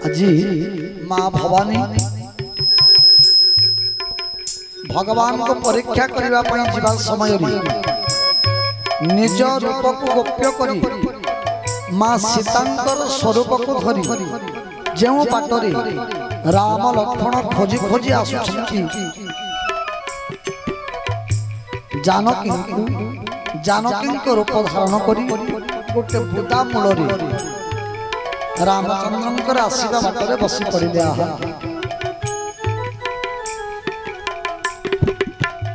আজি माँ भवानी भगवान को परीक्षा करने जीवा समय निज रूप को गोप्य करी माँ सीतांकर स्वरूप को धरी जो बाटरे राम लक्ष्मण खोजी खोजी आसुछंती जानकी रूप धारण करी गोटे बुदा मूल रामचंद्र आसवा बाटरे बसी पड़े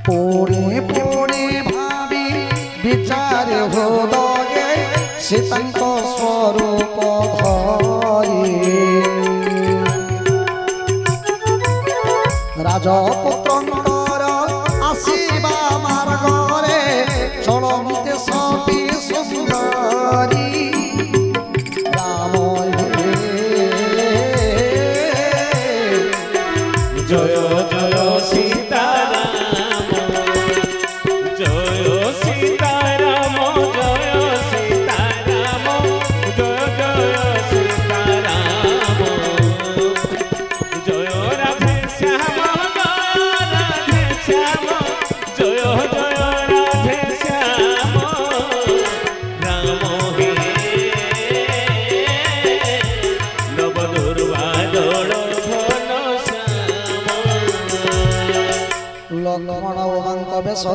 पुणे पुणे भावी विचार हृदय सीतांक स्वरूप धरी राजपुत्र आसवा मार्गरे चलते सती सुंदरी राम जय जय सीता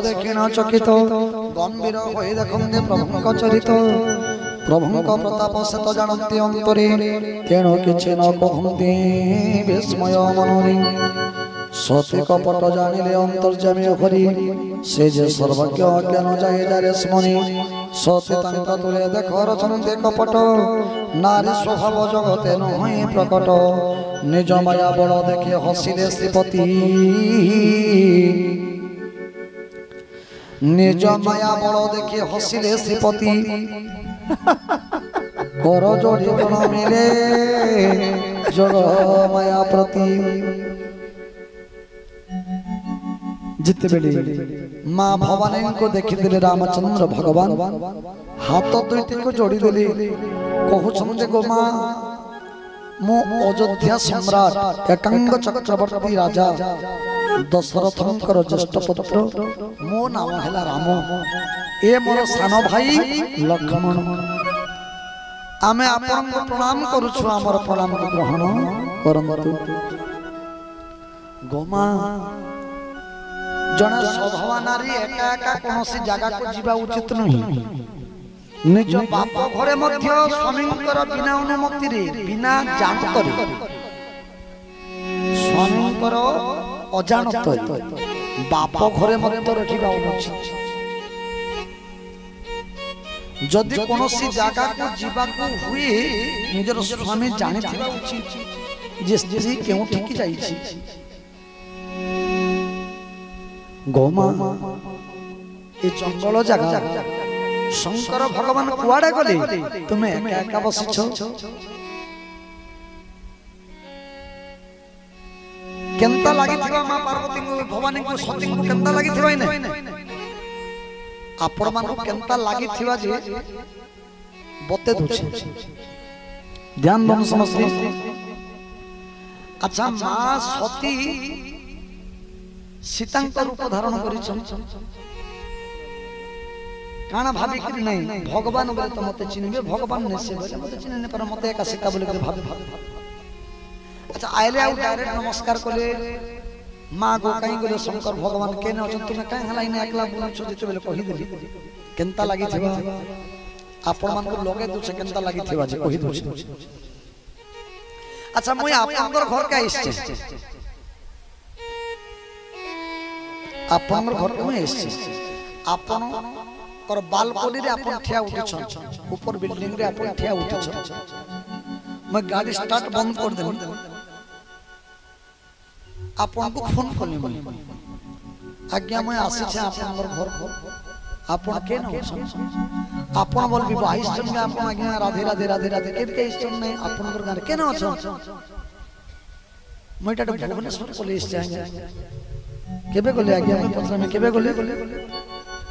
दक्षिण चकित गंभीर हो देखते प्रभु चरित प्रभु प्रताप से तो जानते अंतरे तेणु किसी न कहते विस्मय मनरे सती कपट जानिले अंतर्जामी हरि से जे सर्वज्ञ ज्ञान जाए जारे स्मरी सती तुले देख रचनते कपट नारी स्वभाव जगते नहे प्रकट निज माया बल देखे हसिले श्रीपति निज माया बल देखे हसिले श्रीपति कर जोड़ी गुण मिले जग माया प्रति जिते बेले माँ भवानी को देखी रामचंद्र भगवान हाथ दुईटी को जोड़ी देले कहते गो माँ मो अयोध्या सम्राट एकांग चक्रवर्ती राजा दशरथंकर ज्येष्ठ पुत्र मो नाम है राम ए मोर सान भाई लक्ष्मण आमे आपन को प्रणाम करूछु हमर प्रणाम को ग्रहण करंतु गोमा जने स्वभाव नारी एका एका कोनोसी जगह को जीवा उचित नहीं निज बाप घरे मध्य स्वामींकर बिना अनुमति रे बिना जानत रे स्वामींकर अजानत बाप घरे मध्य रखिबा उचित जदि कोनोसी जगह को जीवा को हुए निजर स्वामी जानि थिबा उचित जे स्त्री केउ ठिकी जाई छी गोमा ए जंगल जगह शंकर भगवान कुआडे गले तुमे एका एका बसिछ केंता लागि थिबा मां पार्वती को भवानी को सती को केंता लागि थिबा नै आपण मान केंता लागि थिबा जे बते दुछ ध्यान दम समझते अच्छा मां सती सीतांक रूप धारण करिछ काना भाबी कि नहीं भगवान बोले तो मते चिन्हबे भगवान ने से बोले मते चिन्ह ने पर मते एका सीता बोले के भाबे अच्छा आइले आ डायरेक्ट नमस्कार कोले मां गो कहीं गले शंकर भगवान के न अछन तुमे काहे हलाई ने एकला बोल छ जेते बोले कहि देली केनता लागि थिबा आपण मान को लगे दुछ केनता लागि थिबा जे कहि दुछ अच्छा मुई आपनकर घर का आइछ आपनकर घर में आइछ आपण कर बालकोनी रे अपन ठिया उठिछन ऊपर बिल्डिंग रे अपन ठिया उठिछन मैं गाड़ी स्टार्ट बंद कर देनी आपन को फोन करनी मैं आज्ञा मैं आसी छे आपन घर आपन के न आपन बोल विवाह इष्टन में आपन आज्ञा राधे राधे राधे राधे के इष्टन में आपन घर गाने के न छ मैं टाटा भुवनेश्वर पुलिस जाएंगे केबे गले आज्ञा मैं पत्र में केबे गले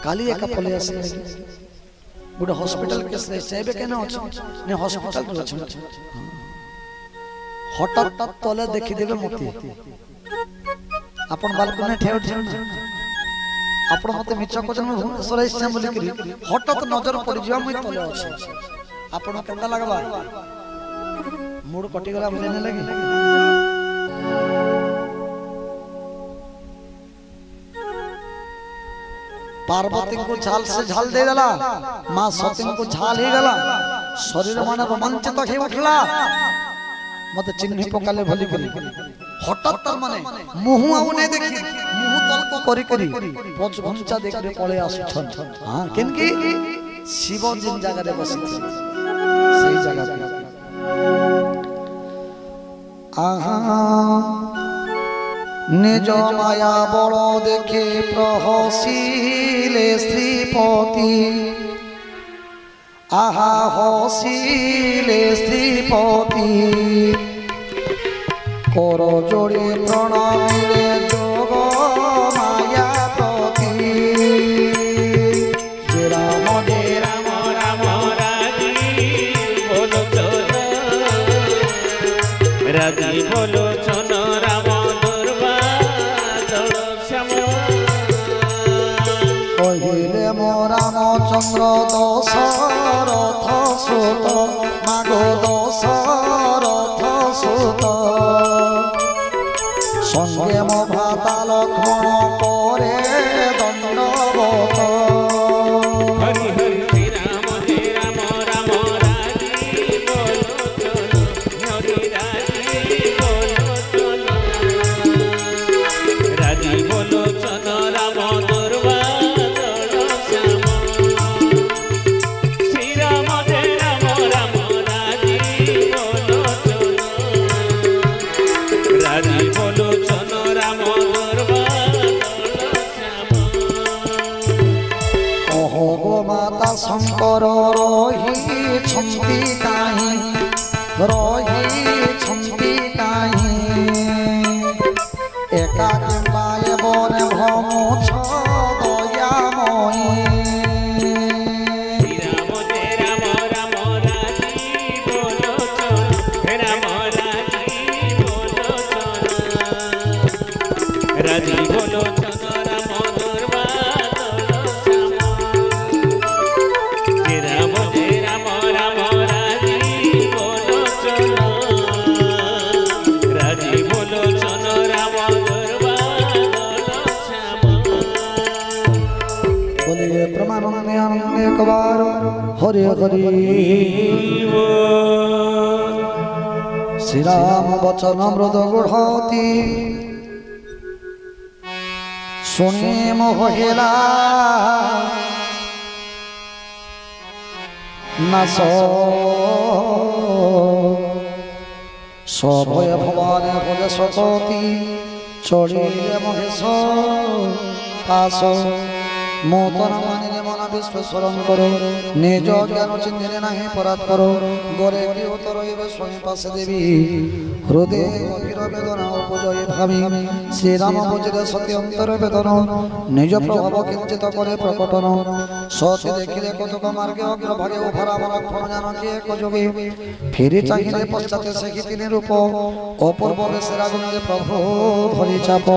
काली एका पले आसे गोटे हॉस्पिटल केस रे सेबे केना अछि ने हॉस्पिटल रे अछि हठात तले देखिदेवे मते आपण बालकनी ठेउ ठेउ आपण मते मिछ कोजन भुवनेश्वर आइछन बोली करी हठात नजर पड़ जिवा मुई तले अछि आपण केंदा लागबा मूड कटि गला बुझने लगी पार्वती को झाल से झाल दे देला मां सती को झाल ही गला शरीर मन रोमांचित हो उठला मते चिन्ह पकाले भली करी हठात तर माने मुंह आउ नै देखि मुंह तल को करी करी पछ भंचा देख रे पळे आसुछन हां केनकी शिव जिन जगह रे बसी सही जगह पे आहा निज माया बड़ देखे प्रहसिले श्रीपति आहा हसिले श्रीपति कर जोड़ी प्रणामीले जोग माया प्रति राम राम राम राजी बोलो चलो राजी बोलो चलो राम कहिले मो रामचंद्र दशरथ सुत मागो दशरथ सुत संगे मो भ्राता लक्ष्मण करे दंडवत हरि हरि राम राम राजी बोलो चलो हरि राजी बोलो चलो राजी बोलो चलो राम शंकर रही छंती काहीं एका किंबाए बने भ्रमुछ दयामयी राम राम राजी बोलो चलो राम राजी बोलो चलो राजी बोलो चलो राम एक बार हरे हरि श्री राम वचन मृद गुढ़ती सुनी मोहिला नास सभय भवान भज सकती चढ़िले महेश पास मोतन मानिले मन विश्वेश्वर करो निज ज्ञान चिन्हिले नहीं परात करो गरे की उतर स्वयं पास देवी हृदय गभीर वेदना उपजय भावी श्री राम बुझिले सती अंतर वेदन निज प्रभाव किंचित करे प्रकटन सती देखिले कतक मार्गे अग्रभागे उभरा लक्ष्मण जानकी एक जोगी फिरी चाहिए पश्चाते से तीन रूप अपूर्व बेसेरा गंगे प्रभु धरी चाप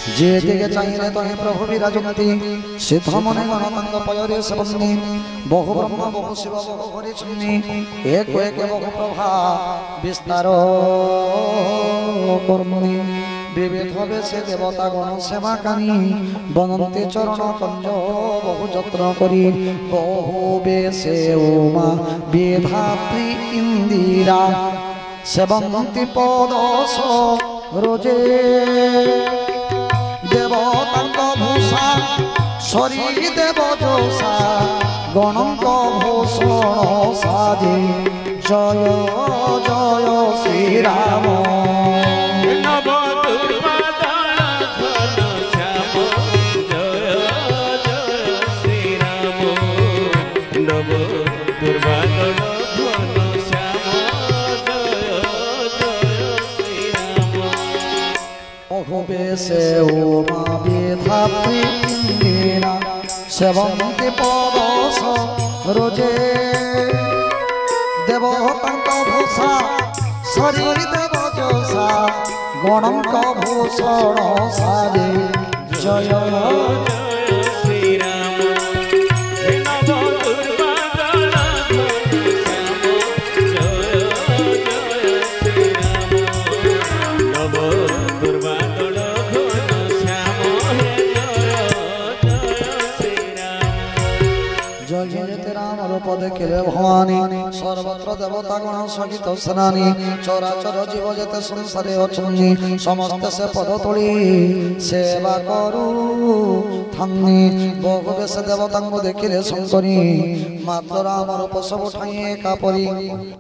जे दिगे चाहिए तो ही प्रभु विराजन्ति सिद्ध मने गणतंग पयरे सबन्नि बहु ब्रह्म बहु शिव बहु हरि चुन्नि एक बहु प्रभा विस्तार कर्मणि विविध बेशे देवता गण सेवा कानी बनन्ते चरण कंज बहु जत्न करी बहु बेशे उमा विधात्री इंदिरा सेवन्ति पदस रोजे देवतांक भूषा सरी देव जोषा गणंक भूषण साजे जय जय श्री राम नव दुर्वादन घन श्याम जय जय श्री राम नव दुर्वादन घन श्याम जय जय श्री राम बहुबेशे उमा विधात्री इंदिरा सेवन्ति पदस रोजे देवतांक भूषा সরি দেব যশা গণঙ্ক ভূষণ সারে জয় শ্রীরাম হে নব দুর্বাদল ঘনশ্যাম জয় জয় শ্রীরাম নব দুর্বাদল ঘনশ্যাম হে জয় জয় শ্রীরাম জয় যেতে রাম রূপ দেখিলে ভবানী সর্বত্র দেবতা গণ সহিত স্নানী চরাচর জীব যেতে সংসারে অছন্নি সমস্ত সে পদ তোলি সেবা করু থান্নি বহু বেশে দেবতাঙ্গ দেখিলে শঙ্করী মাত্র রাম রূপ সব ঠাঁয়ে কাপরি